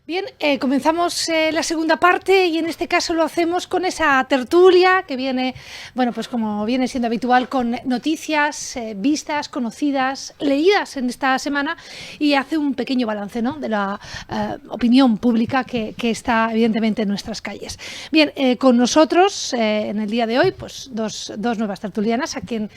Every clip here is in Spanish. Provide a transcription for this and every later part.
Bien, comenzamos la segunda parte y en este caso lo hacemos con esa tertulia que viene, bueno, pues como viene siendo habitual, con noticias vistas, conocidas, leídas en esta semana y hace un pequeño balance, ¿no?, de la opinión pública que está evidentemente en nuestras calles. Bien, con nosotros en el día de hoy, pues dos nuevas tertulianas a quien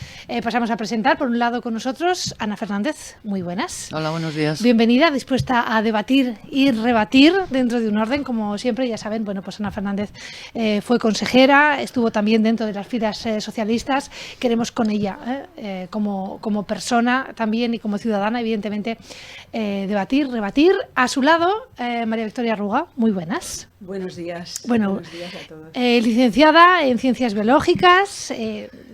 pasamos a presentar. Por un lado con nosotros, Ana Fernández, muy buenas. Hola, buenos días. Bienvenida, dispuesta a debatir y rebatir dentro de un orden, como siempre. Ya saben, bueno, pues Ana Fernández fue consejera, estuvo también dentro de las filas socialistas. Queremos con ella, como persona también y como ciudadana, evidentemente, debatir, rebatir. A su lado, María Victoria Ruga, muy buenas. Buenos días. Bueno, buenos días a todos. Licenciada en Ciencias Biológicas,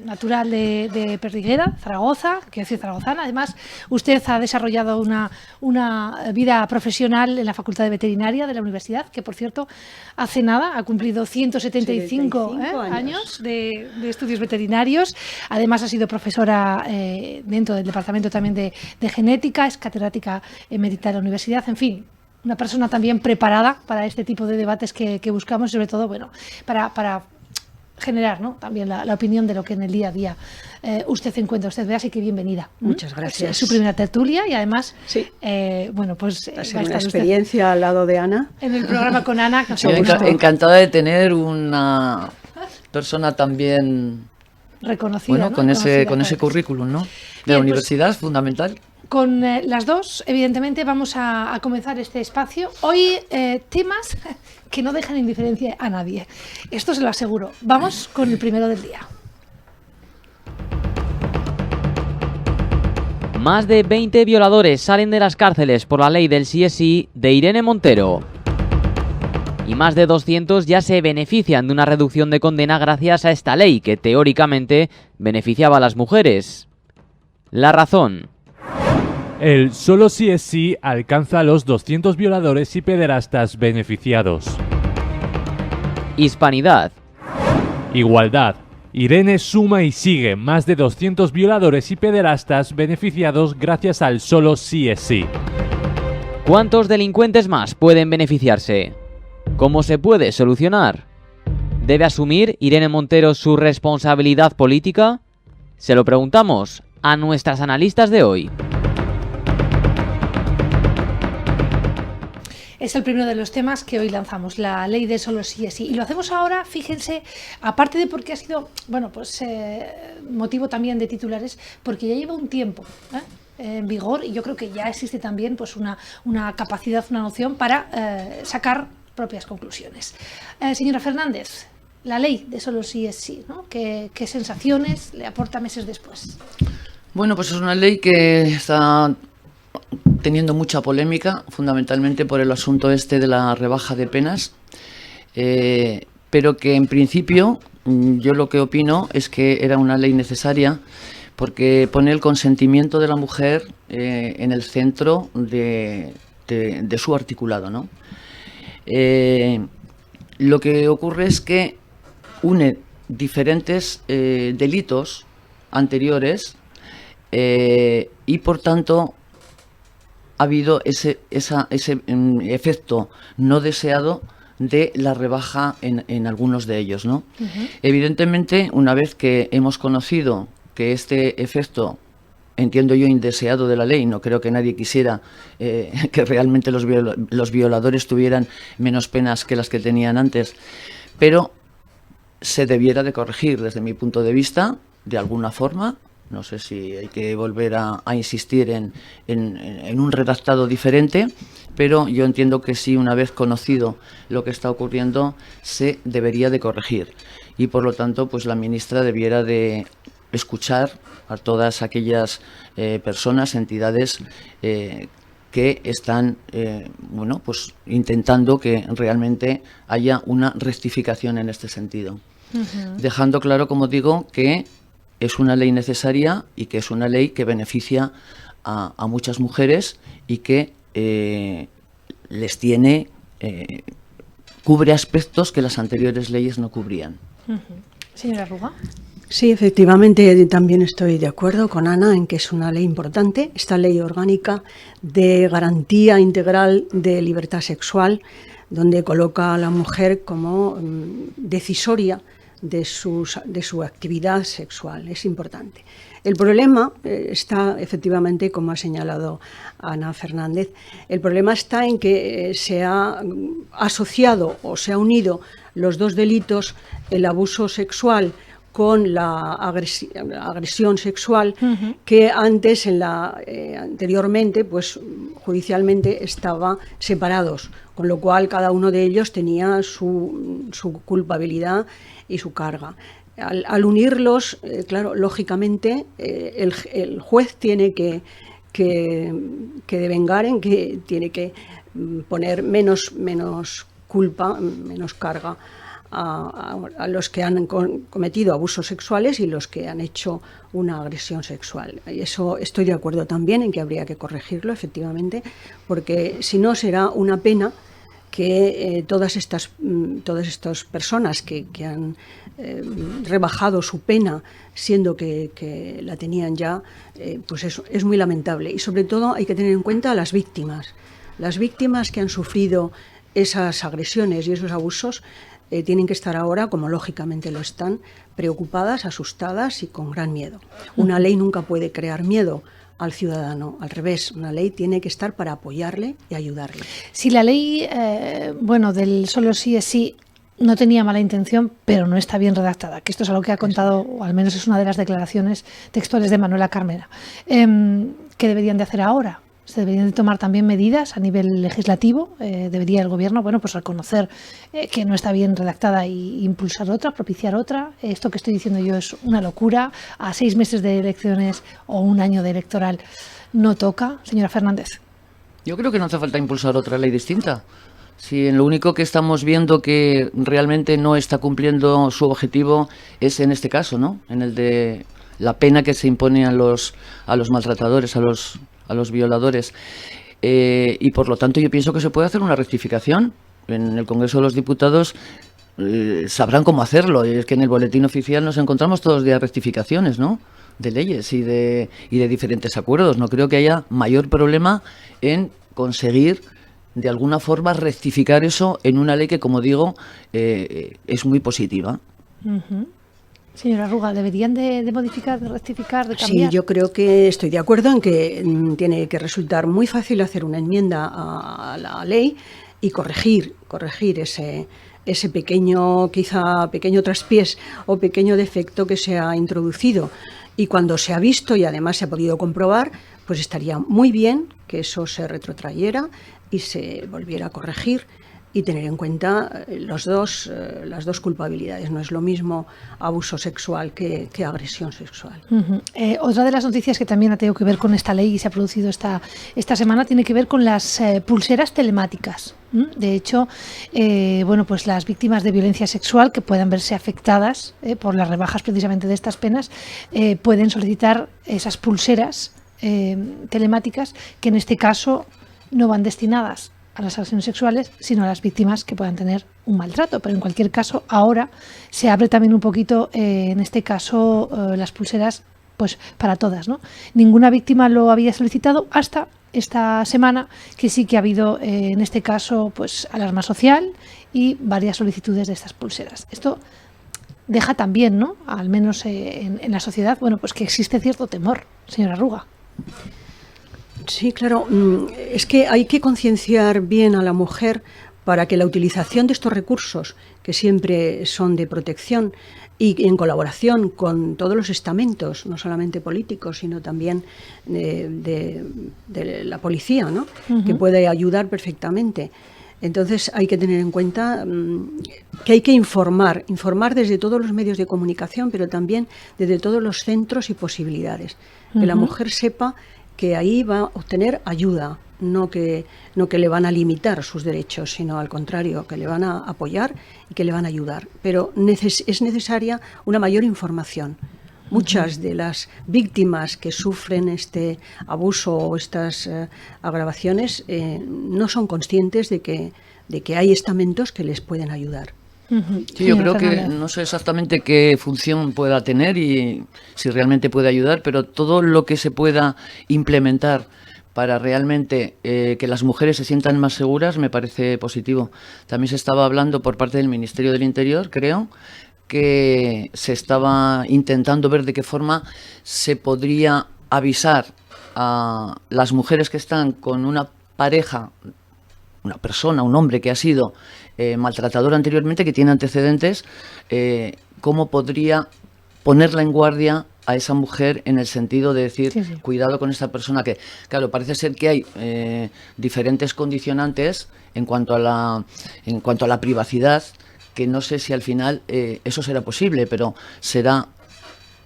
natural de Perdiguera, Zaragoza, quiero decir zaragozana. Además, usted ha desarrollado una vida profesional en la Facultad de Veterinaria de la Universidad, que por cierto, hace nada ha cumplido 175 años de estudios veterinarios. Además, ha sido profesora dentro del departamento también de genética, es catedrática emérita de la universidad, en fin. Una persona también preparada para este tipo de debates que buscamos, sobre todo, bueno, para generar, ¿no?, también la opinión de lo que en el día a día usted encuentra. Usted ve, así que bienvenida. Muchas gracias. Es su primera tertulia y además, sí. Bueno, pues va a ser una experiencia al lado de Ana. En el programa con Ana. Sí, encantada de tener una persona también reconocida, bueno, ¿no?, con ese currículum, ¿no?, de la universidad, pues, fundamental. Con las dos, evidentemente, vamos a comenzar este espacio. Hoy temas que no dejan indiferencia a nadie. Esto se lo aseguro. Vamos con el primero del día. Más de 20 violadores salen de las cárceles por la ley del sí es sí de Irene Montero. Y más de 200 ya se benefician de una reducción de condena gracias a esta ley que teóricamente beneficiaba a las mujeres. La razón. El solo sí es sí alcanza a los 200 violadores y pederastas beneficiados. Hispanidad. Igualdad. Irene suma y sigue más de 200 violadores y pederastas beneficiados gracias al solo sí es sí. ¿Cuántos delincuentes más pueden beneficiarse? ¿Cómo se puede solucionar? ¿Debe asumir Irene Montero su responsabilidad política? Se lo preguntamos a nuestras analistas de hoy. Es el primero de los temas que hoy lanzamos, la ley de solo sí es sí. Y lo hacemos ahora, fíjense, aparte de porque ha sido, bueno, pues motivo también de titulares, porque ya lleva un tiempo en vigor y yo creo que ya existe también pues una capacidad, una noción para sacar propias conclusiones. Señora Fernández, la ley de solo sí es sí, ¿no? ¿Qué sensaciones le aporta meses después? Bueno, pues es una ley que está teniendo mucha polémica, fundamentalmente por el asunto este de la rebaja de penas, pero que en principio yo lo que opino es que era una ley necesaria porque pone el consentimiento de la mujer en el centro de su articulado, ¿no? Lo que ocurre es que une diferentes delitos anteriores y por tanto ha habido ese efecto no deseado de la rebaja en algunos de ellos, ¿no? Uh-huh. Evidentemente, una vez que hemos conocido que este efecto, entiendo yo, indeseado de la ley, no creo que nadie quisiera que realmente los violadores tuvieran menos penas que las que tenían antes, pero se debiera de corregir desde mi punto de vista, de alguna forma. No sé si hay que volver a insistir en un redactado diferente, pero yo entiendo que sí, una vez conocido lo que está ocurriendo, se debería de corregir. Y por lo tanto, pues la ministra debiera de escuchar a todas aquellas personas, entidades que están bueno, pues intentando que realmente haya una rectificación en este sentido. Uh-huh. Dejando claro, como digo, que es una ley necesaria y que es una ley que beneficia a muchas mujeres y que les tiene, cubre aspectos que las anteriores leyes no cubrían. Uh-huh. Señora Ruga. Sí, efectivamente, también estoy de acuerdo con Ana en que es una ley importante, esta ley orgánica de garantía integral de libertad sexual, donde coloca a la mujer como decisoria de su actividad sexual. Es importante. El problema está, efectivamente, como ha señalado Ana Fernández, el problema está en que se ha asociado o se ha unido los dos delitos, el abuso sexual con la agresión sexual, que antes, anteriormente, pues judicialmente estaban separados, con lo cual cada uno de ellos tenía su culpabilidad y su carga. Al unirlos, claro, lógicamente, el juez tiene que devengar en que tiene que poner menos culpa, menos carga a los que han cometido abusos sexuales y los que han hecho una agresión sexual. Y eso estoy de acuerdo también en que habría que corregirlo, efectivamente, porque si no será una pena que todas estas personas que han rebajado su pena, siendo que la tenían ya, pues eso es muy lamentable. Y sobre todo hay que tener en cuenta a las víctimas que han sufrido esas agresiones y esos abusos. Tienen que estar ahora, como lógicamente lo están, preocupadas, asustadas y con gran miedo. Una ley nunca puede crear miedo al ciudadano, al revés, una ley tiene que estar para apoyarle y ayudarle. Si la ley, del solo sí es sí, no tenía mala intención, pero no está bien redactada, que esto es algo que ha contado, o al menos es una de las declaraciones textuales de Manuela Carmena. ¿Qué deberían de hacer ahora? ¿Se deberían de tomar también medidas a nivel legislativo? ¿Debería el Gobierno pues reconocer que no está bien redactada e impulsar otra, propiciar otra? Esto que estoy diciendo yo es una locura. A 6 meses de elecciones o un año de electoral no toca, señora Fernández. Yo creo que no hace falta impulsar otra ley distinta. Si lo único que estamos viendo que realmente no está cumpliendo su objetivo es en este caso, ¿no? En el de la pena que se impone a los maltratadores, a los violadores, y por lo tanto yo pienso que se puede hacer una rectificación. En el Congreso de los Diputados sabrán cómo hacerlo, y es que en el boletín oficial nos encontramos todos los días rectificaciones, ¿no?, de leyes y de diferentes acuerdos. No creo que haya mayor problema en conseguir de alguna forma rectificar eso en una ley que, como digo, es muy positiva. Señora Arruga, ¿deberían de modificar, de rectificar, de cambiar? Sí, yo creo que estoy de acuerdo en que tiene que resultar muy fácil hacer una enmienda a la ley y corregir ese pequeño traspiés o pequeño defecto que se ha introducido. Y cuando se ha visto y además se ha podido comprobar, pues estaría muy bien que eso se retrotrayera y se volviera a corregir y tener en cuenta las dos culpabilidades. No es lo mismo abuso sexual que agresión sexual. Otra de las noticias que también ha tenido que ver con esta ley y se ha producido esta semana tiene que ver con las pulseras telemáticas. De hecho, pues las víctimas de violencia sexual que puedan verse afectadas por las rebajas precisamente de estas penas pueden solicitar esas pulseras telemáticas que en este caso no van destinadas a las agresiones sexuales, sino a las víctimas que puedan tener un maltrato. Pero en cualquier caso, ahora se abre también un poquito, en este caso, las pulseras pues para todas, ¿no? Ninguna víctima lo había solicitado hasta esta semana, que sí que ha habido, en este caso, pues alarma social y varias solicitudes de estas pulseras. Esto deja también, ¿no?, al menos en la sociedad, pues que existe cierto temor, señora Arruga. Sí, claro. Es que hay que concienciar bien a la mujer para que la utilización de estos recursos, que siempre son de protección y en colaboración con todos los estamentos, no solamente políticos, sino también de la policía, ¿no?, que puede ayudar perfectamente. Entonces hay que tener en cuenta que hay que informar desde todos los medios de comunicación, pero también desde todos los centros y posibilidades. Que la mujer sepa que ahí va a obtener ayuda, no que le van a limitar sus derechos, sino al contrario, que le van a apoyar y que le van a ayudar. Pero es necesaria una mayor información. Muchas de las víctimas que sufren este abuso o estas agravaciones no son conscientes de que hay estamentos que les pueden ayudar. Sí, yo creo que no sé exactamente qué función pueda tener y si realmente puede ayudar, pero todo lo que se pueda implementar para realmente que las mujeres se sientan más seguras me parece positivo. También se estaba hablando por parte del Ministerio del Interior, creo, que se estaba intentando ver de qué forma se podría avisar a las mujeres que están con una pareja, una persona, un hombre que ha sido maltratador anteriormente, que tiene antecedentes, cómo podría ponerla en guardia a esa mujer en el sentido de decir, sí, cuidado con esta persona, que claro, parece ser que hay diferentes condicionantes en cuanto a la privacidad, que no sé si al final eso será posible, pero será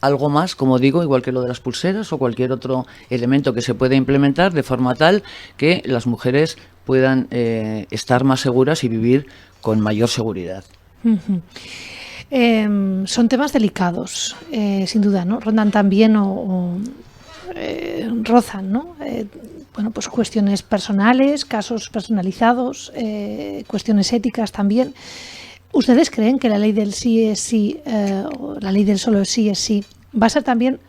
algo más, como digo, igual que lo de las pulseras o cualquier otro elemento que se pueda implementar de forma tal que las mujeres puedan estar más seguras y vivir con mayor seguridad. Son temas delicados, sin duda, ¿no? Rondan también rozan, ¿no? Bueno, pues cuestiones personales, casos personalizados, cuestiones éticas también. ¿Ustedes creen que la ley del sí es sí, la ley del solo sí es sí, va a ser también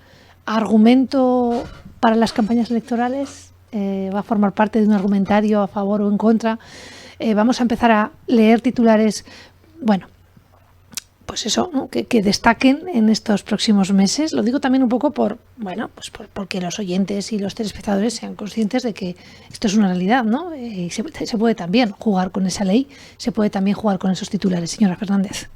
argumento para las campañas electorales? ¿Va a formar parte de un argumentario a favor o en contra? Vamos a empezar a leer titulares, bueno, pues eso, ¿no? que destaquen en estos próximos meses. Lo digo también un poco porque los oyentes y los telespectadores sean conscientes de que esto es una realidad, ¿no? Y se puede también jugar con esa ley, se puede también jugar con esos titulares. Señora Fernández.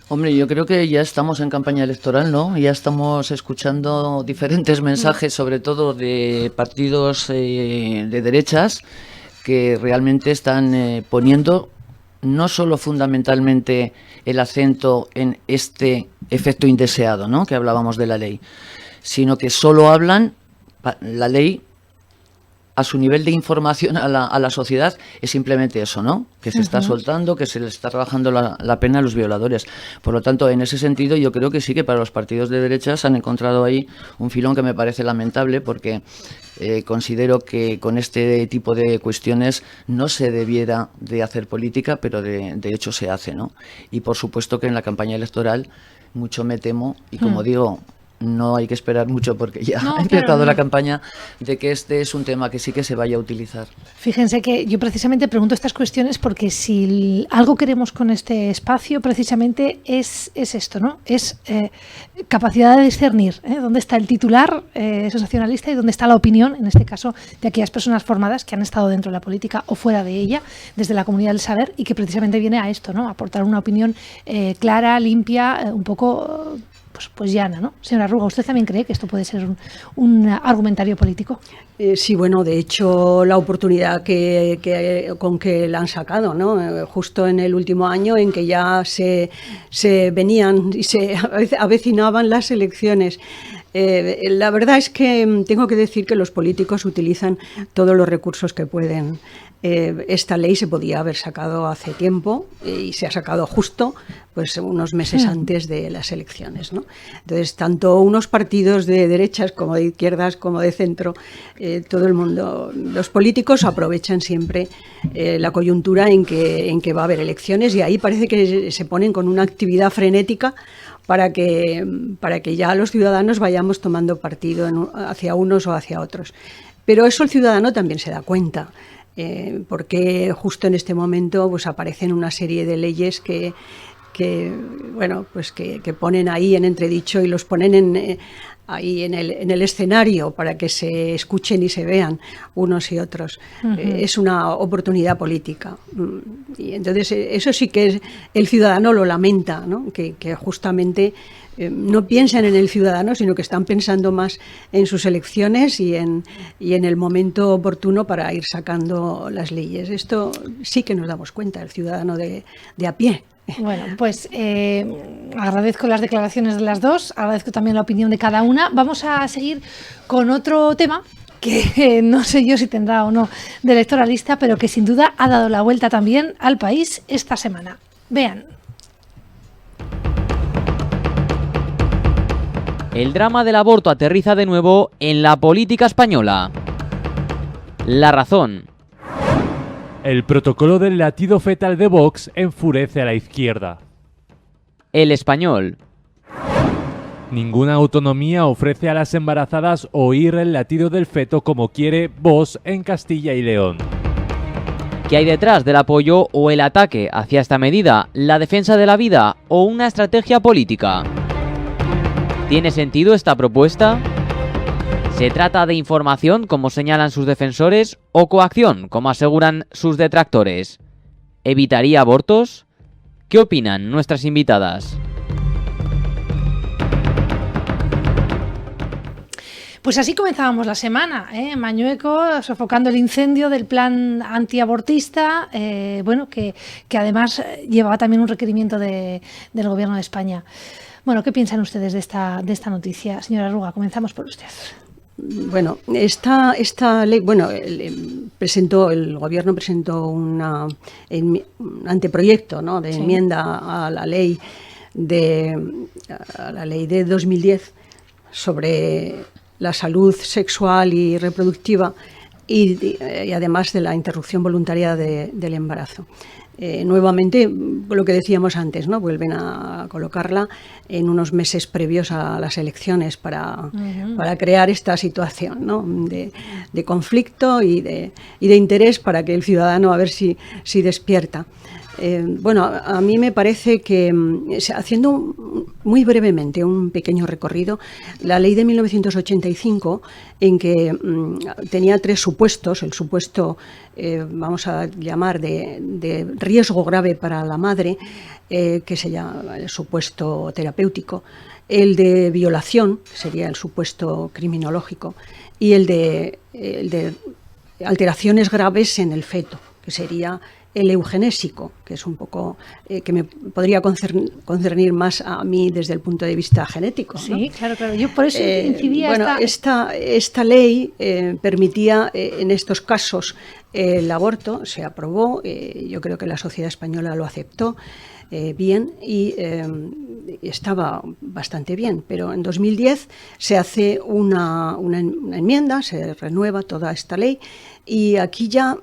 Hombre, yo creo que ya estamos en campaña electoral, ¿no? Ya estamos escuchando diferentes mensajes, sobre todo de partidos de derechas, que realmente están poniendo no solo fundamentalmente el acento en este efecto indeseado, ¿no?, que hablábamos de la ley, sino que solo hablan la ley a su nivel de información a la sociedad, es simplemente eso, ¿no?, que se está soltando, que se le está rebajando la pena a los violadores. Por lo tanto, en ese sentido, yo creo que sí que para los partidos de derechas han encontrado ahí un filón que me parece lamentable, porque considero que con este tipo de cuestiones no se debiera de hacer política, pero de hecho se hace, ¿no? Y por supuesto que en la campaña electoral mucho me temo, y como digo, no hay que esperar mucho porque ya ha empezado la campaña, de que este es un tema que sí que se vaya a utilizar. Fíjense que yo precisamente pregunto estas cuestiones porque si algo queremos con este espacio precisamente es esto, ¿no? Es capacidad de discernir dónde está el titular sensacionalista y dónde está la opinión, en este caso de aquellas personas formadas que han estado dentro de la política o fuera de ella, desde la comunidad del saber, y que precisamente viene a esto, ¿no? A aportar una opinión clara, limpia, un poco pues llana, ¿no? Señora Arruga, ¿usted también cree que esto puede ser un argumentario político? Sí, bueno, de hecho la oportunidad con que la han sacado, ¿no? Justo en el último año en que ya se venían y se avecinaban las elecciones. La verdad es que tengo que decir que los políticos utilizan todos los recursos que pueden. Esta ley se podía haber sacado hace tiempo y se ha sacado justo pues unos meses antes de las elecciones, ¿no? Entonces, tanto unos partidos de derechas como de izquierdas como de centro, todo el mundo, los políticos aprovechan siempre la coyuntura en que va a haber elecciones, y ahí parece que se ponen con una actividad frenética para que ya los ciudadanos vayamos tomando partido hacia unos o hacia otros. Pero eso el ciudadano también se da cuenta. Porque justo en este momento pues aparecen una serie de leyes que ponen ahí en entredicho y los ponen ahí en el escenario para que se escuchen y se vean unos y otros. Es una oportunidad política. Y entonces eso sí que el ciudadano lo lamenta, ¿no? Que justamente no piensan en el ciudadano, sino que están pensando más en sus elecciones y en el momento oportuno para ir sacando las leyes. Esto sí que nos damos cuenta, el ciudadano de a pie. Bueno, pues agradezco las declaraciones de las dos, agradezco también la opinión de cada una. Vamos a seguir con otro tema que no sé yo si tendrá o no de electoralista, pero que sin duda ha dado la vuelta también al país esta semana. Vean. El drama del aborto aterriza de nuevo en la política española. La Razón. El protocolo del latido fetal de Vox enfurece a la izquierda. El Español. Ninguna autonomía ofrece a las embarazadas oír el latido del feto como quiere Vox en Castilla y León. ¿Qué hay detrás del apoyo o el ataque hacia esta medida? ¿La defensa de la vida o una estrategia política? ¿Tiene sentido esta propuesta? ¿Se trata de información, como señalan sus defensores, o coacción, como aseguran sus detractores? ¿Evitaría abortos? ¿Qué opinan nuestras invitadas? Pues así comenzábamos la semana, Mañueco sofocando el incendio del plan antiabortista, que además llevaba también un requerimiento del Gobierno de España. Bueno, ¿qué piensan ustedes de esta noticia? Señora Arruga, comenzamos por usted. Bueno, esta ley, el Gobierno presentó un anteproyecto, ¿no?, de enmienda a la ley de 2010 sobre la salud sexual y reproductiva y además de la interrupción voluntaria del embarazo. Nuevamente, lo que decíamos antes, ¿no?, vuelven a colocarla en unos meses previos a las elecciones para crear esta situación, ¿no?, de conflicto y de interés para que el ciudadano a ver si despierta. A mí me parece que, haciendo muy brevemente un pequeño recorrido, la ley de 1985, en que tenía 3 supuestos, el supuesto, vamos a llamar, de riesgo grave para la madre, que se llama el supuesto terapéutico, el de violación, que sería el supuesto criminológico, y el de alteraciones graves en el feto, que sería el eugenésico, que es un poco que me podría concernir más a mí desde el punto de vista genético, ¿no? Sí, claro. Yo por eso incidía. Esta ley permitía en estos casos el aborto, se aprobó, yo creo que la sociedad española lo aceptó bien y estaba bastante bien, pero en 2010 se hace una enmienda, se renueva toda esta ley y aquí ya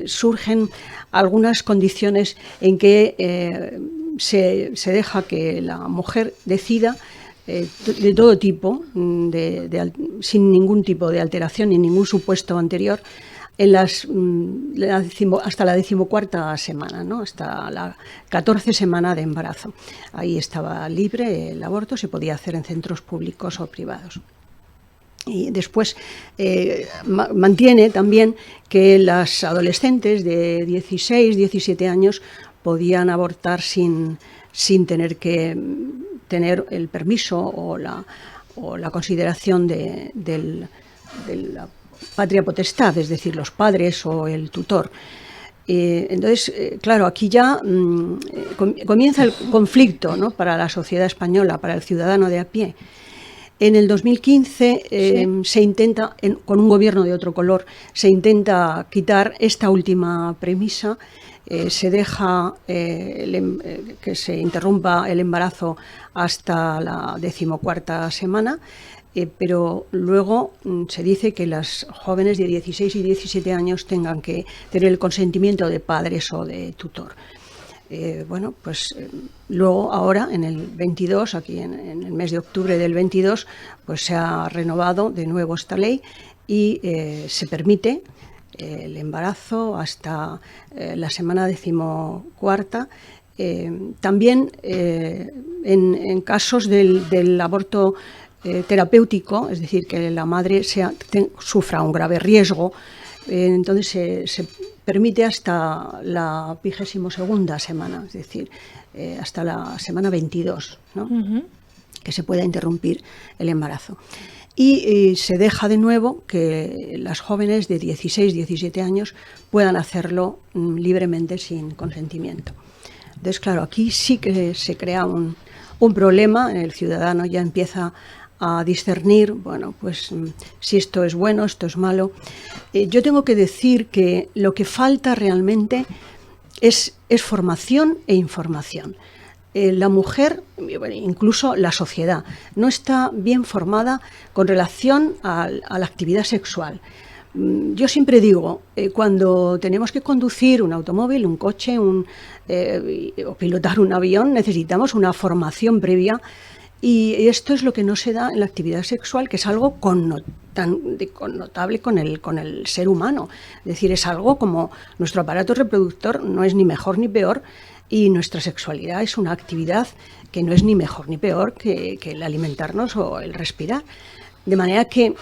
surgen algunas condiciones en que se deja que la mujer decida de todo tipo, sin ningún tipo de alteración ni ningún supuesto anterior, hasta la 14ª semana, ¿no?, hasta la 14 semana de embarazo. Ahí estaba libre el aborto, se podía hacer en centros públicos o privados. Y después mantiene también que las adolescentes de 16, 17 años podían abortar sin tener que tener el permiso o la consideración de la patria potestad, es decir, los padres o el tutor. Entonces, claro, aquí ya comienza el conflicto, ¿no?, para la sociedad española, para el ciudadano de a pie. En el 2015 se intenta, con un gobierno de otro color, se intenta quitar esta última premisa, se deja que se interrumpa el embarazo hasta la 14ª semana, pero luego se dice que las jóvenes de 16 y 17 años tengan que tener el consentimiento de padres o de tutor. Luego ahora en el 22, aquí en el mes de octubre del 22, pues se ha renovado de nuevo esta ley y se permite el embarazo hasta la semana 14ª. También en casos del aborto terapéutico, es decir, que la madre sufra un grave riesgo, entonces se permite hasta la 22ª semana, es decir, hasta la semana 22, ¿no?, que se pueda interrumpir el embarazo. Y se deja de nuevo que las jóvenes de 16, 17 años puedan hacerlo libremente sin consentimiento. Entonces, claro, aquí sí que se crea un problema, el ciudadano ya empieza a discernir, si esto es bueno, esto es malo. Yo tengo que decir que lo que falta realmente es formación e información. La mujer, incluso la sociedad, no está bien formada con relación a la actividad sexual. Yo siempre digo, cuando tenemos que conducir un automóvil, un coche, o pilotar un avión, necesitamos una formación previa, y esto es lo que no se da en la actividad sexual, que es algo connotable con el ser humano. Es decir, es algo como nuestro aparato reproductor no es ni mejor ni peor, y nuestra sexualidad es una actividad que no es ni mejor ni peor que el alimentarnos o el respirar. De manera que,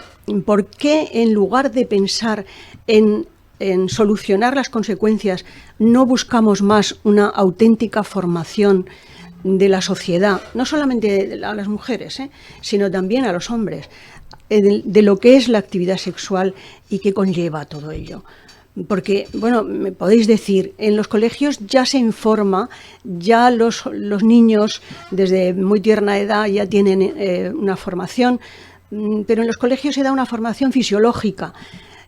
¿por qué en lugar de pensar en solucionar las consecuencias, no buscamos más una auténtica formación de la sociedad, no solamente a las mujeres, sino también a los hombres, de lo que es la actividad sexual y qué conlleva todo ello? Porque, bueno, me podéis decir, en los colegios ya se informa, ya los niños desde muy tierna edad ya tienen una formación, pero en los colegios se da una formación fisiológica.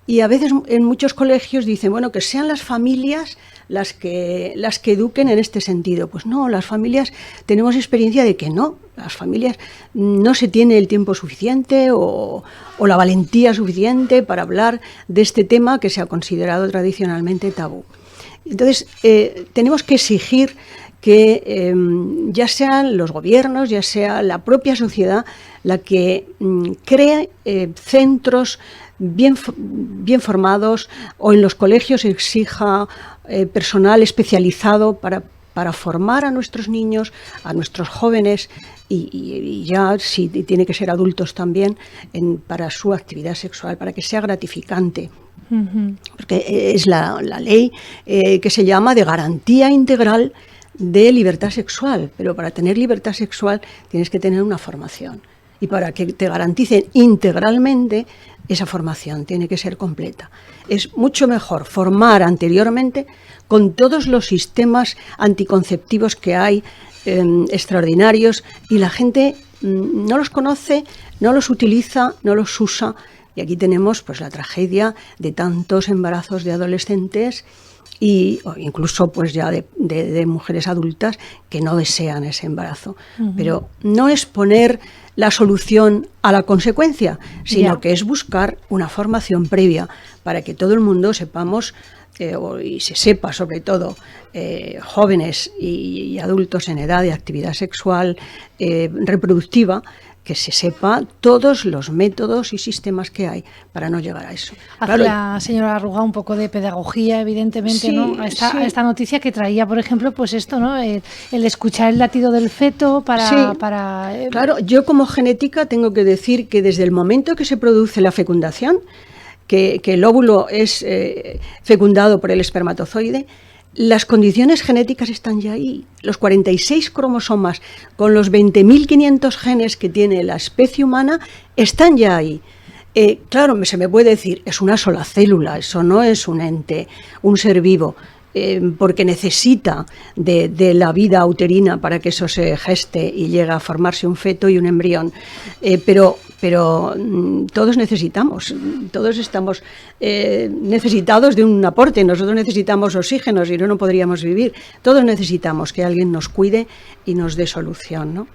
Y a veces en muchos colegios dicen, bueno, que sean las familias las que eduquen en este sentido. Pues no, las familias tenemos experiencia de que no, las familias no se tiene el tiempo suficiente o la valentía suficiente para hablar de este tema que se ha considerado tradicionalmente tabú. Entonces, tenemos que exigir que ya sean los gobiernos, ya sea la propia sociedad, la que cree centros bien formados, o en los colegios exija personal especializado para formar a nuestros niños, a nuestros jóvenes, y ya si tiene que ser adultos también, para su actividad sexual, para que sea gratificante. Porque es la ley que se llama de garantía integral de libertad sexual, pero para tener libertad sexual tienes que tener una formación, y para que te garanticen integralmente esa formación tiene que ser completa. Es mucho mejor formar anteriormente con todos los sistemas anticonceptivos que hay, extraordinarios, y la gente no los conoce, no los utiliza, no los usa, y aquí tenemos pues la tragedia de tantos embarazos de adolescentes o incluso pues ya de mujeres adultas que no desean ese embarazo. Pero no es poner la solución a la consecuencia, sino que es buscar una formación previa para que todo el mundo sepamos, y se sepa sobre todo, jóvenes y adultos en edad de actividad sexual reproductiva, que se sepa todos los métodos y sistemas que hay para no llegar a eso. Hace la señora Arruga un poco de pedagogía, evidentemente, sí, ¿no? A esta noticia que traía, por ejemplo, pues esto, ¿no? El escuchar el latido del feto para... Claro, yo como genética tengo que decir que desde el momento que se produce la fecundación, que el óvulo es fecundado por el espermatozoide, las condiciones genéticas están ya ahí. Los 46 cromosomas con los 20.500 genes que tiene la especie humana están ya ahí. Claro, se me puede decir, es una sola célula, eso no es un ente, un ser vivo, porque necesita de la vida uterina para que eso se geste y llegue a formarse un feto y un embrión. Pero todos necesitamos, todos estamos necesitados de un aporte. Nosotros necesitamos oxígeno, si no podríamos vivir. Todos necesitamos que alguien nos cuide y nos dé solución, ¿no?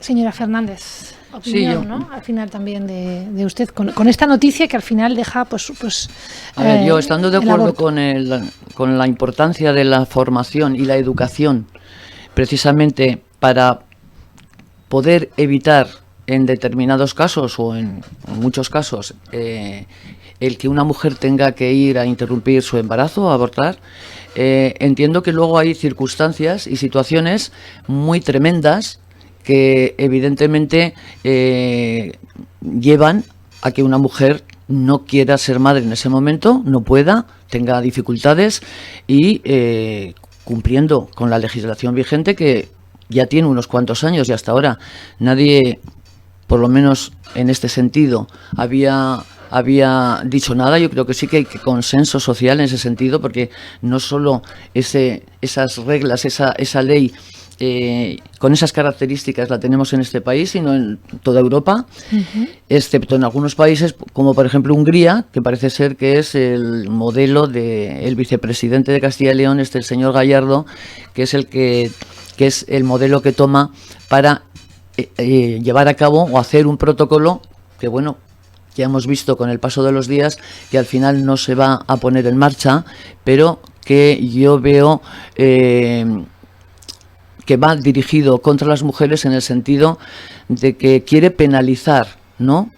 Señora Fernández, opinión, sí, ¿no? Al final también de usted con esta noticia que al final deja pues a ver, yo estando de acuerdo con la importancia de la formación y la educación, precisamente para poder evitar en determinados casos o en muchos casos el que una mujer tenga que ir a interrumpir su embarazo, a abortar, entiendo que luego hay circunstancias y situaciones muy tremendas que evidentemente llevan a que una mujer no quiera ser madre en ese momento, no pueda, tenga dificultades y cumpliendo con la legislación vigente, que ya tiene unos cuantos años y hasta ahora nadie, por lo menos en este sentido, había dicho nada. Yo creo que sí que hay consenso social en ese sentido, porque no solo esas reglas, esa ley con esas características la tenemos en este país, sino en toda Europa, excepto en algunos países como por ejemplo Hungría, que parece ser que es el modelo del vicepresidente de Castilla y León, el señor Gallardo, que es es el modelo que toma para llevar a cabo o hacer un protocolo que, bueno, ya hemos visto con el paso de los días que al final no se va a poner en marcha, pero que yo veo que va dirigido contra las mujeres en el sentido de que quiere penalizar, ¿no?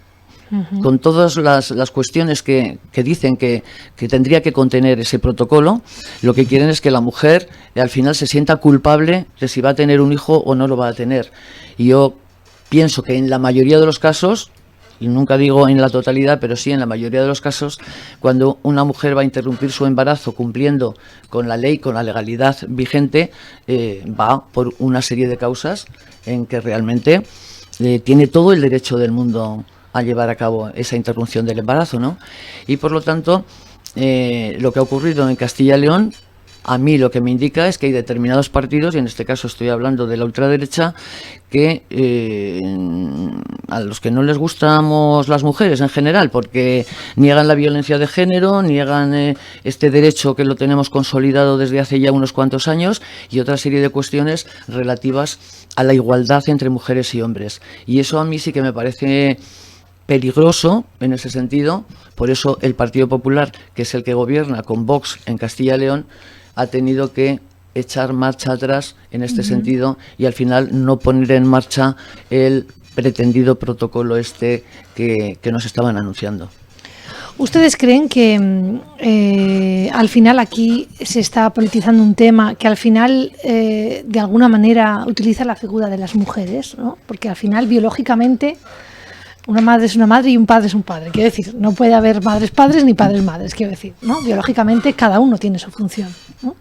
Con todas las cuestiones que dicen que tendría que contener ese protocolo. Lo que quieren es que la mujer al final se sienta culpable de si va a tener un hijo o no lo va a tener. Y yo pienso que en la mayoría de los casos, y nunca digo en la totalidad, pero sí en la mayoría de los casos, cuando una mujer va a interrumpir su embarazo cumpliendo con la ley, con la legalidad vigente, va por una serie de causas en que realmente tiene todo el derecho del mundo a llevar a cabo esa interrupción del embarazo, ¿no? Y por lo tanto, lo que ha ocurrido en Castilla y León, a mí lo que me indica es que hay determinados partidos, y en este caso estoy hablando de la ultraderecha, que a los que no les gustamos las mujeres en general, porque niegan la violencia de género, niegan este derecho que lo tenemos consolidado desde hace ya unos cuantos años, y otra serie de cuestiones relativas a la igualdad entre mujeres y hombres. Y eso a mí sí que me parece peligroso en ese sentido. Por eso el Partido Popular, que es el que gobierna con Vox en Castilla y León, ha tenido que echar marcha atrás en este sentido y al final no poner en marcha el pretendido protocolo que nos estaban anunciando. ¿Ustedes creen que al final aquí se está politizando un tema que al final de alguna manera utiliza la figura de las mujeres, ¿no? Porque al final biológicamente una madre es una madre y un padre es un padre. Quiero decir, no puede haber madres padres ni padres madres, quiero decir, ¿no? Biológicamente cada uno tiene su función, ¿no?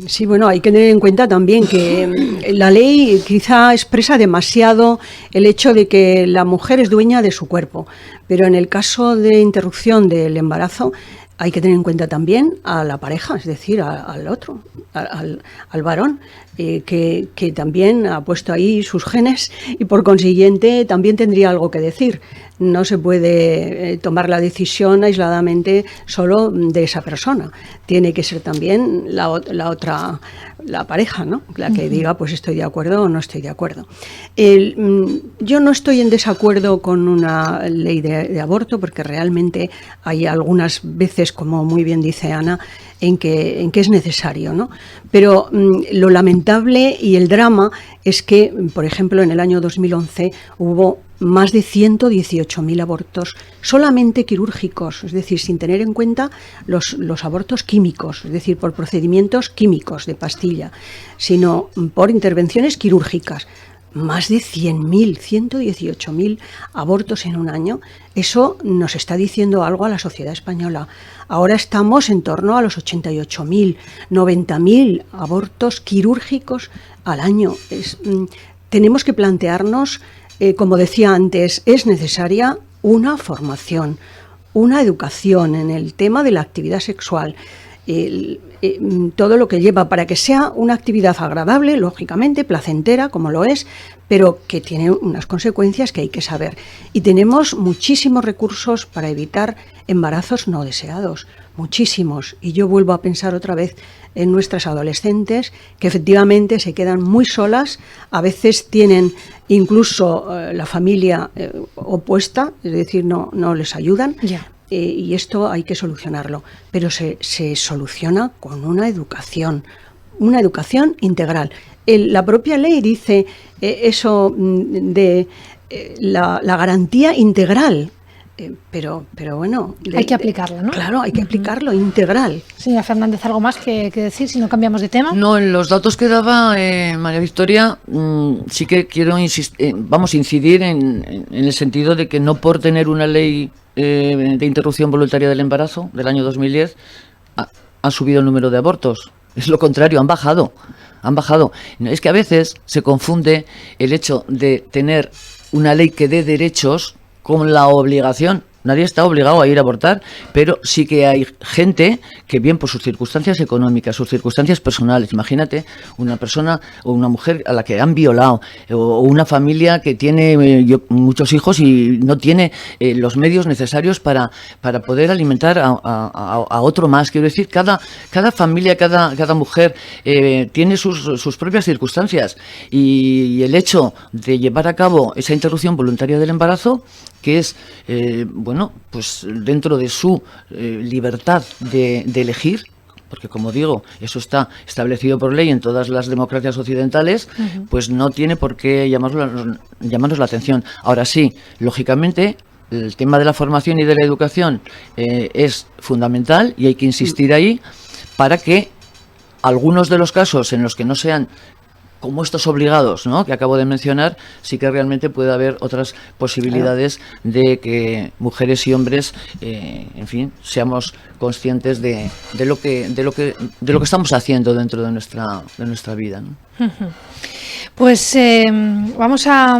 Sí, bueno, hay que tener en cuenta también que la ley quizá expresa demasiado el hecho de que la mujer es dueña de su cuerpo, pero en el caso de interrupción del embarazo hay que tener en cuenta también a la pareja, es decir, al otro, al varón, que también ha puesto ahí sus genes y por consiguiente también tendría algo que decir. No se puede tomar la decisión aisladamente solo de esa persona. Tiene que ser también la otra, la pareja, ¿no? La que diga, pues estoy de acuerdo o no estoy de acuerdo. Yo no estoy en desacuerdo con una ley de aborto porque realmente hay algunas veces, como muy bien dice Ana, en que es necesario, ¿no? Pero lo lamentable y el drama es que, por ejemplo, en el año 2011 hubo más de 118.000 abortos solamente quirúrgicos, es decir, sin tener en cuenta los abortos químicos, es decir, por procedimientos químicos de pastilla, sino por intervenciones quirúrgicas. Más de 100.000, 118.000 abortos en un año. Eso nos está diciendo algo a la sociedad española. Ahora estamos en torno a los 88.000, 90.000 abortos quirúrgicos al año. Tenemos que plantearnos, como decía antes, es necesaria una formación, una educación en el tema de la actividad sexual. Todo lo que lleva para que sea una actividad agradable, lógicamente, placentera, como lo es, pero que tiene unas consecuencias que hay que saber. Y tenemos muchísimos recursos para evitar embarazos no deseados, muchísimos. Y yo vuelvo a pensar otra vez en nuestras adolescentes, que efectivamente se quedan muy solas, a veces tienen incluso la familia opuesta, es decir, no les ayudan. Ya. Y esto hay que solucionarlo, pero se soluciona con una educación integral. La propia ley dice eso de la garantía integral, pero bueno... Hay que aplicarlo, ¿no? Claro, hay que aplicarlo, integral. Señora Fernández, ¿algo más que decir si no cambiamos de tema? No, en los datos que daba María Victoria, sí que quiero incidir en el sentido de que no por tener una ley de interrupción voluntaria del embarazo del año 2010 ha subido el número de abortos. Es lo contrario, han bajado. Es que a veces se confunde el hecho de tener una ley que dé derechos con la obligación. Nadie está obligado a ir a abortar, pero sí que hay gente que bien por sus circunstancias económicas, sus circunstancias personales, imagínate una persona o una mujer a la que han violado, o una familia que tiene muchos hijos y no tiene los medios necesarios para poder alimentar a otro más. Quiero decir, cada familia, cada mujer tiene sus propias circunstancias y el hecho de llevar a cabo esa interrupción voluntaria del embarazo que es, bueno, pues dentro de su libertad de elegir, porque como digo, eso está establecido por ley en todas las democracias occidentales, pues no tiene por qué llamarnos la atención. Ahora sí, lógicamente, el tema de la formación y de la educación es fundamental y hay que insistir ahí para que algunos de los casos en los que no sean como estos obligados, ¿no?, que acabo de mencionar, sí que realmente puede haber otras posibilidades de que mujeres y hombres, en fin, seamos conscientes de lo que estamos haciendo dentro de nuestra vida, ¿no? Pues vamos a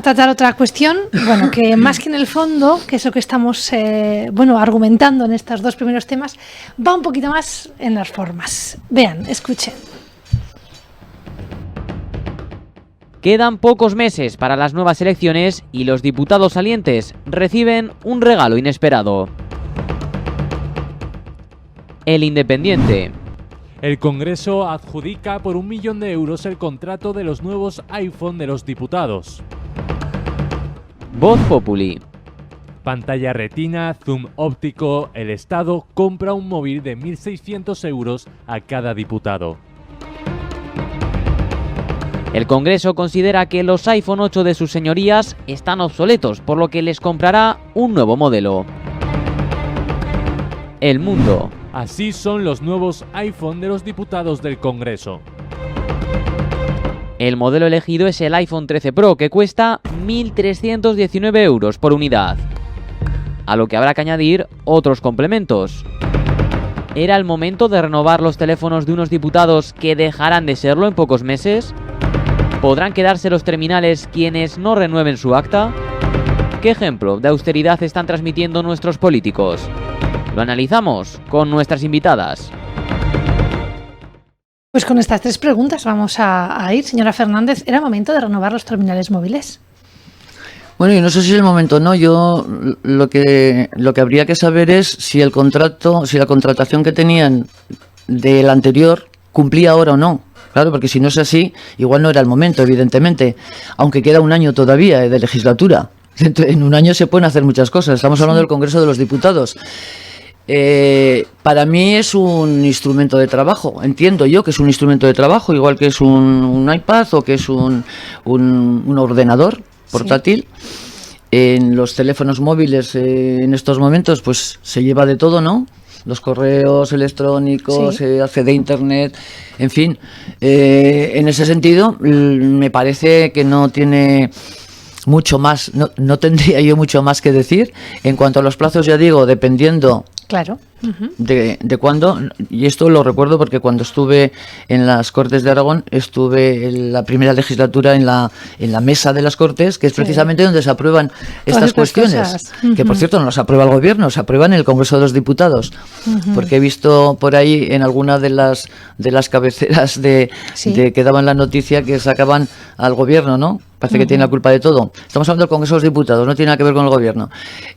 tratar otra cuestión, bueno, que más que en el fondo, que es lo que estamos argumentando en estos dos primeros temas, va un poquito más en las formas. Vean, escuchen. Quedan pocos meses para las nuevas elecciones y los diputados salientes reciben un regalo inesperado. El Independiente. El Congreso adjudica por 1 millón de euros el contrato de los nuevos iPhone de los diputados. Voz Populi. Pantalla retina, zoom óptico, el Estado compra un móvil de 1.600 euros a cada diputado. El Congreso considera que los iPhone 8 de sus señorías están obsoletos, por lo que les comprará un nuevo modelo. El Mundo. Así son los nuevos iPhone de los diputados del Congreso. El modelo elegido es el iPhone 13 Pro, que cuesta 1.319 euros por unidad, a lo que habrá que añadir otros complementos. ¿Era el momento de renovar los teléfonos de unos diputados que dejarán de serlo en pocos meses? ¿Podrán quedarse los terminales quienes no renueven su acta? ¿Qué ejemplo de austeridad están transmitiendo nuestros políticos? Lo analizamos con nuestras invitadas. Pues con estas tres preguntas vamos a ir. Señora Fernández, ¿era momento de renovar los terminales móviles? Bueno, yo no sé si es el momento o no. Yo lo que habría que saber es si el contrato, si la contratación que tenían del anterior cumplía ahora o no. Claro, porque si no es así, igual no era el momento, evidentemente. Aunque queda un año todavía de legislatura. En un año se pueden hacer muchas cosas. Estamos hablando del Congreso de los Diputados. Para mí es un instrumento de trabajo. Entiendo yo que es un instrumento de trabajo, igual que es un iPad o que es un ordenador portátil. Sí. En los teléfonos móviles en estos momentos pues se lleva de todo, ¿no? Los correos electrónicos, sí. Accede a internet, en fin. En ese sentido, me parece que no tiene mucho más, no tendría yo mucho más que decir. En cuanto a los plazos, ya digo, dependiendo claro. de cuándo, y esto lo recuerdo porque cuando estuve en las Cortes de Aragón, estuve en la primera legislatura en la mesa de las Cortes, que es precisamente donde se aprueban estas cuestiones, que por cierto no las aprueba el Gobierno, se aprueban en el Congreso de los Diputados, porque he visto por ahí en alguna de las cabeceras de que daban la noticia que sacaban al Gobierno, ¿no? Parece que tiene la culpa de todo. Estamos hablando del Congreso de los Diputados, no tiene nada que ver con el Gobierno.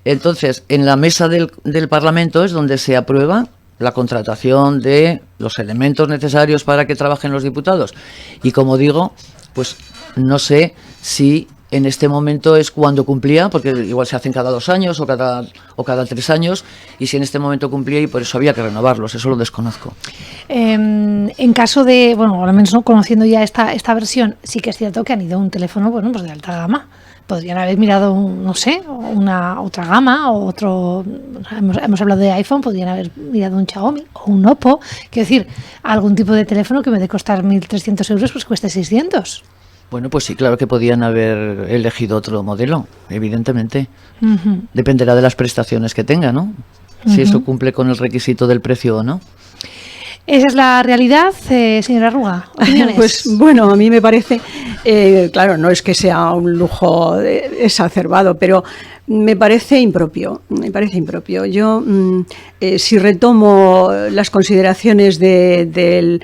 Entonces, en la mesa del Parlamento es donde se aprueba la contratación de los elementos necesarios para que trabajen los diputados. Y como digo, pues no sé si en este momento es cuando cumplía, porque igual se hacen cada 2 años o cada 3 años, y si en este momento cumplía y por eso había que renovarlos, eso lo desconozco. En caso de, bueno, al menos no conociendo ya esta versión, sí que es cierto que han ido a un teléfono, bueno, pues de alta gama. Podrían haber mirado, no sé, una otra gama o otro, hemos hablado de iPhone, podrían haber mirado un Xiaomi o un Oppo. Quiero decir, algún tipo de teléfono que en vez de costar 1.300 euros, pues cueste 600. Bueno, pues sí, claro que podían haber elegido otro modelo, evidentemente. Dependerá de las prestaciones que tenga, ¿no? Si eso cumple con el requisito del precio o no. Esa es la realidad, señora Arruga. ¿Opiniones? Pues bueno, a mí me parece, claro, no es que sea un lujo exacerbado, pero me parece impropio. Yo, si retomo las consideraciones del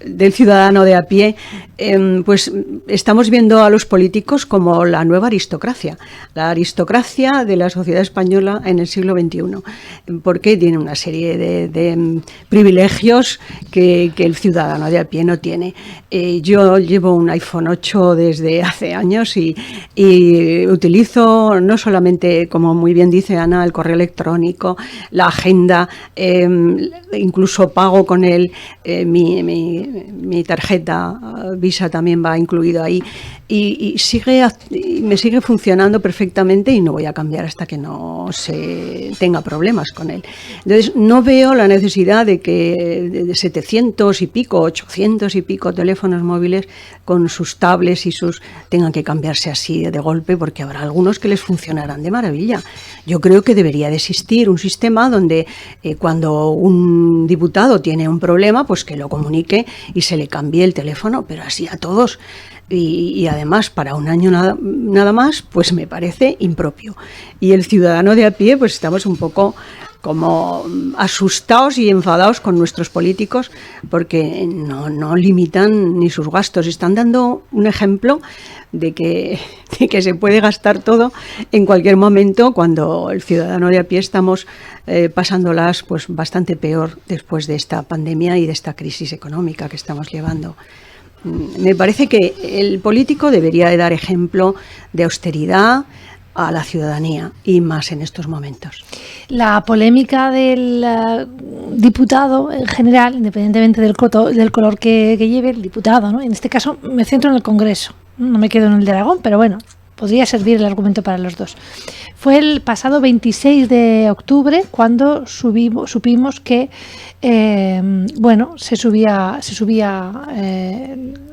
del ciudadano de a pie, pues estamos viendo a los políticos como la nueva aristocracia, la aristocracia de la sociedad española en el siglo XXI, porque tiene una serie de privilegios que el ciudadano de a pie no tiene. Yo llevo un iPhone 8 desde hace años y utilizo no solamente, como muy bien dice Ana, el correo electrónico, la agenda, incluso pago con él, mi tarjeta Visa también va incluido ahí y me sigue funcionando perfectamente y no voy a cambiar hasta que no se tenga problemas con él. Entonces no veo la necesidad de que de 700 y pico, 800 y pico teléfonos móviles con sus tablets y tengan que cambiarse así de golpe, porque habrá algunos que les funcionarán de maravilla. Yo creo que debería de existir un sistema donde cuando un diputado tiene un problema, pues que lo comunique y se le cambie el teléfono, pero así a todos. Y además para un año nada más, pues me parece impropio. Y el ciudadano de a pie, pues estamos un poco como asustados y enfadados con nuestros políticos porque no limitan ni sus gastos. Están dando un ejemplo de que se puede gastar todo en cualquier momento, cuando el ciudadano de a pie estamos pasándolas pues bastante peor después de esta pandemia y de esta crisis económica que estamos llevando. Me parece que el político debería de dar ejemplo de austeridad a la ciudadanía y más en estos momentos. La polémica del diputado en general, independientemente del color que lleve el diputado, ¿no? En este caso me centro en el Congreso, no me quedo en el de Aragón, pero bueno, podría servir el argumento para los dos. Fue el pasado 26 de octubre cuando supimos que se subía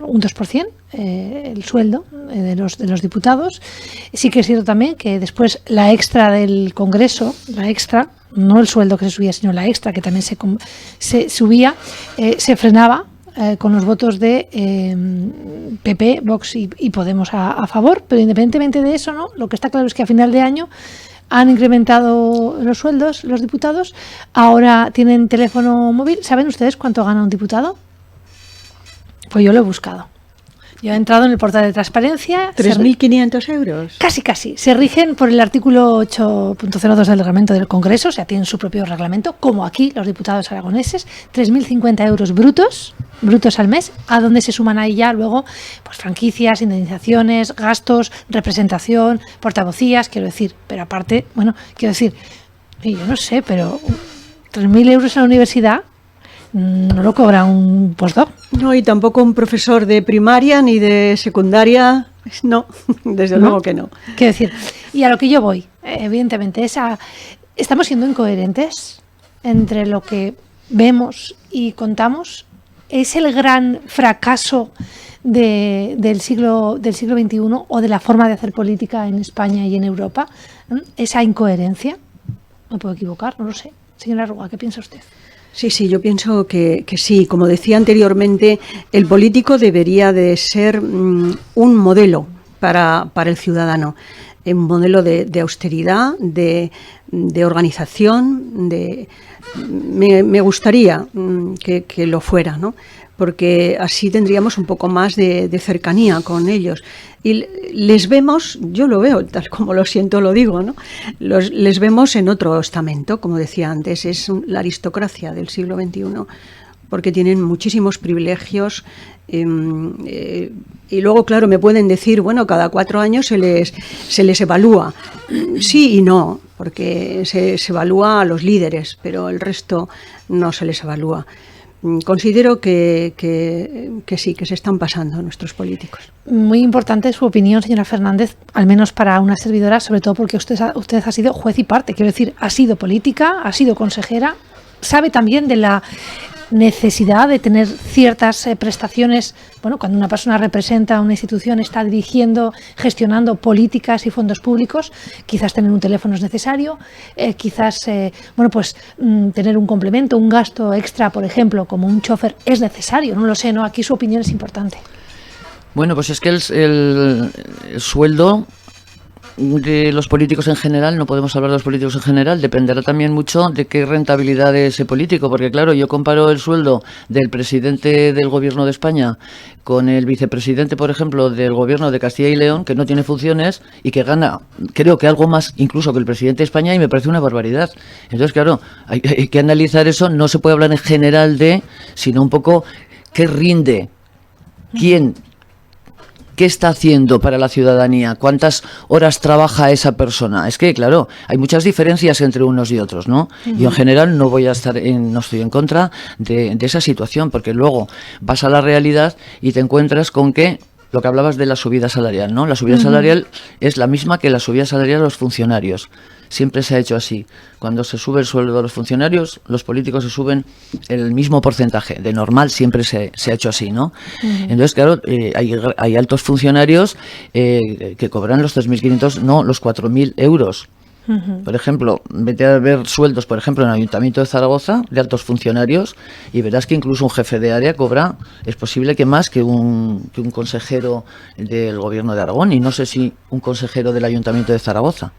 un 2% el sueldo de los diputados. Sí que es cierto también que después la extra del Congreso, no el sueldo que se subía, sino la extra que también se subía, se frenaba con los votos de PP, Vox y Podemos a favor, pero independientemente de eso, ¿no? Lo que está claro es que a final de año han incrementado los sueldos los diputados, ahora tienen teléfono móvil. ¿Saben ustedes cuánto gana un diputado? Pues yo lo he buscado. Yo he entrado en el portal de transparencia. 3.500 euros. Casi. Se rigen por el artículo 8.02 del reglamento del Congreso, o sea, tienen su propio reglamento, como aquí los diputados aragoneses. 3.050 euros brutos al mes, a donde se suman ahí ya luego pues franquicias, indemnizaciones, gastos, representación, portavocías, quiero decir. Pero aparte, yo no sé, pero 3.000 euros en la universidad no lo cobra un postdoc. No, y tampoco un profesor de primaria ni de secundaria, no, desde luego que no. Quiero decir, y a lo que yo voy, evidentemente, estamos siendo incoherentes entre lo que vemos y contamos. ¿Es el gran fracaso del siglo XXI o de la forma de hacer política en España y en Europa? ¿Esa incoherencia? ¿Me puedo equivocar? No lo sé. Señora Arruga, ¿qué piensa usted? Sí, yo pienso que sí. Como decía anteriormente, el político debería de ser un modelo para el ciudadano, un modelo de austeridad, de organización, me gustaría que lo fuera, ¿no? Porque así tendríamos un poco más de cercanía con ellos. Y les vemos, yo lo veo, tal como lo siento, lo digo, ¿no? Les vemos en otro estamento, como decía antes, es la aristocracia del siglo XXI, porque tienen muchísimos privilegios. Y luego, claro, me pueden decir, bueno, cada 4 años se les evalúa. Sí y no, porque se evalúa a los líderes, pero el resto no se les evalúa. Considero que sí, que se están pasando nuestros políticos. Muy importante su opinión, señora Fernández, al menos para una servidora, sobre todo porque usted ha sido juez y parte, quiero decir, ha sido política, ha sido consejera, sabe también de la necesidad de tener ciertas prestaciones. Bueno, cuando una persona representa una institución, está dirigiendo, gestionando políticas y fondos públicos, quizás tener un teléfono es necesario, quizás tener un complemento, un gasto extra, por ejemplo, como un chofer es necesario, no lo sé, ¿no? Aquí su opinión es importante. Bueno, pues es que el sueldo de los políticos en general, no podemos hablar de los políticos en general, dependerá también mucho de qué rentabilidad de ese político, porque claro, yo comparo el sueldo del presidente del gobierno de España con el vicepresidente, por ejemplo, del gobierno de Castilla y León, que no tiene funciones y que gana, creo que algo más incluso que el presidente de España, y me parece una barbaridad. Entonces, claro, hay que analizar eso, no se puede hablar en general de, sino un poco qué rinde, quién, ¿qué está haciendo para la ciudadanía? ¿Cuántas horas trabaja esa persona? Es que, claro, hay muchas diferencias entre unos y otros, ¿no? Yo en general no estoy en contra de esa situación, porque luego vas a la realidad y te encuentras con que lo que hablabas de la subida salarial, ¿no? La subida salarial es la misma que la subida salarial de los funcionarios. Siempre se ha hecho así. Cuando se sube el sueldo de los funcionarios, los políticos se suben el mismo porcentaje. De normal siempre se ha hecho así, ¿no? Entonces, claro, hay altos funcionarios que cobran los 3.500, no, los 4.000 euros. Por ejemplo, vete a ver sueldos, por ejemplo, en el Ayuntamiento de Zaragoza, de altos funcionarios, y verás que incluso un jefe de área cobra, es posible que más que un consejero del Gobierno de Aragón, y no sé si un consejero del Ayuntamiento de Zaragoza.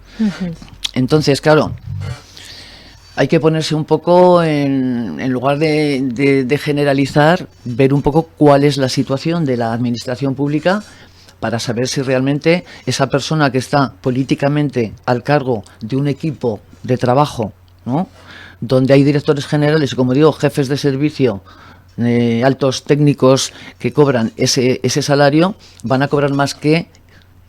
Entonces, claro, hay que ponerse un poco, en lugar de generalizar, ver un poco cuál es la situación de la administración pública, para saber si realmente esa persona que está políticamente al cargo de un equipo de trabajo, ¿no?, donde hay directores generales y, como digo, jefes de servicio, altos técnicos que cobran ese salario, van a cobrar más que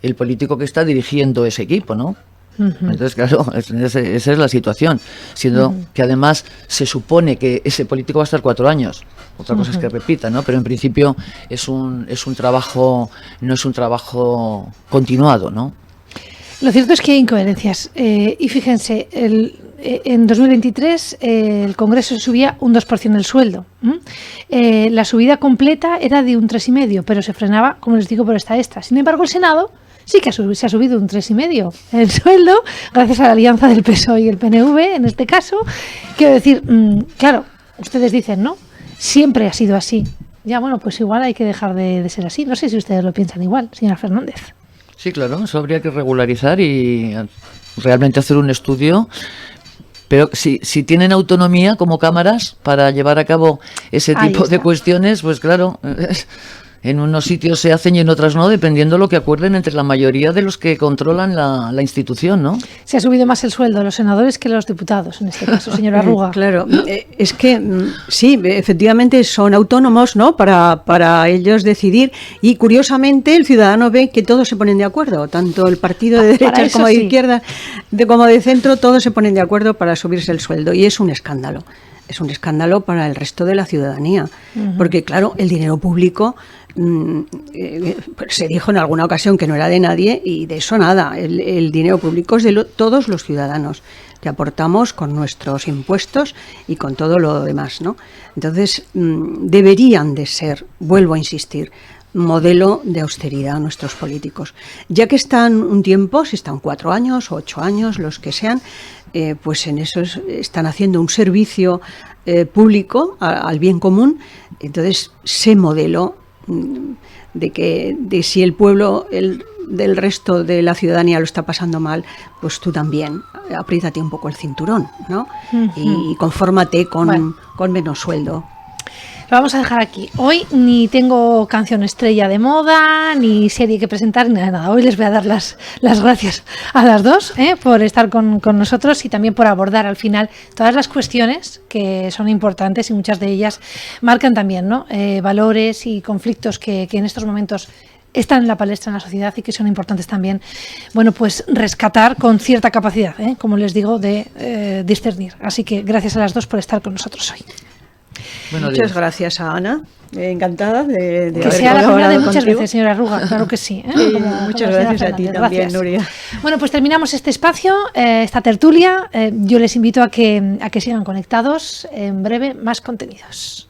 el político que está dirigiendo ese equipo, ¿no? Entonces, claro, esa es la situación, siendo que además se supone que ese político va a estar 4 años. Otra cosa es que repita, ¿no? Pero en principio es un trabajo, no es un trabajo continuado, ¿no? Lo cierto es que hay incoherencias. Y fíjense, en 2023 el Congreso subía un 2% del sueldo. La subida completa era de un 3,5%, pero se frenaba, como les digo, por esta extra. Sin embargo, el Senado sí que se ha subido un 3,5% el sueldo, gracias a la alianza del PSOE y el PNV, en este caso. Quiero decir, claro, ustedes dicen, ¿no?, siempre ha sido así. Ya, bueno, pues igual hay que dejar de ser así. No sé si ustedes lo piensan igual, señora Fernández. Sí, claro, eso habría que regularizar y realmente hacer un estudio. Pero si tienen autonomía como cámaras para llevar a cabo ese tipo de cuestiones, pues claro, en unos sitios se hacen y en otras no, dependiendo de lo que acuerden entre la mayoría de los que controlan la institución, ¿no? Se ha subido más el sueldo de los senadores que los diputados, en este caso, señora Arruga. Claro, es que sí, efectivamente son autónomos, ¿no?, para ellos decidir, y curiosamente el ciudadano ve que todos se ponen de acuerdo, tanto el partido de derechas como de izquierda, como de centro, todos se ponen de acuerdo para subirse el sueldo, y es un escándalo. Es un escándalo para el resto de la ciudadanía, porque claro, el dinero público se dijo en alguna ocasión que no era de nadie, y de eso nada. El dinero público es de todos los ciudadanos, que aportamos con nuestros impuestos y con todo lo demás, ¿no? Entonces, deberían de ser, vuelvo a insistir, modelo de austeridad nuestros políticos. Ya que están un tiempo, si están 4 años o 8 años, los que sean, pues en eso están haciendo un servicio público al bien común. Entonces, ese modelo de si el pueblo del resto de la ciudadanía lo está pasando mal, pues tú también apriétate un poco el cinturón, ¿no? Y confórmate con menos sueldo. Lo vamos a dejar aquí. Hoy ni tengo canción estrella de moda, ni serie que presentar, ni nada. Hoy les voy a dar las gracias a las dos por estar con nosotros, y también por abordar al final todas las cuestiones que son importantes, y muchas de ellas marcan también, ¿no?, valores y conflictos que en estos momentos están en la palestra en la sociedad, y que son importantes también, bueno, pues rescatar con cierta capacidad, como les digo, de discernir. Así que gracias a las dos por estar con nosotros hoy. Muchas gracias a Ana, encantada de que haber sea la primera de muchas contigo. veces, señora Arruga, claro que sí. Muchas gracias a ti también, gracias. Nuria. Bueno, pues terminamos este espacio, esta tertulia. Yo les invito a que sigan conectados. En breve, más contenidos.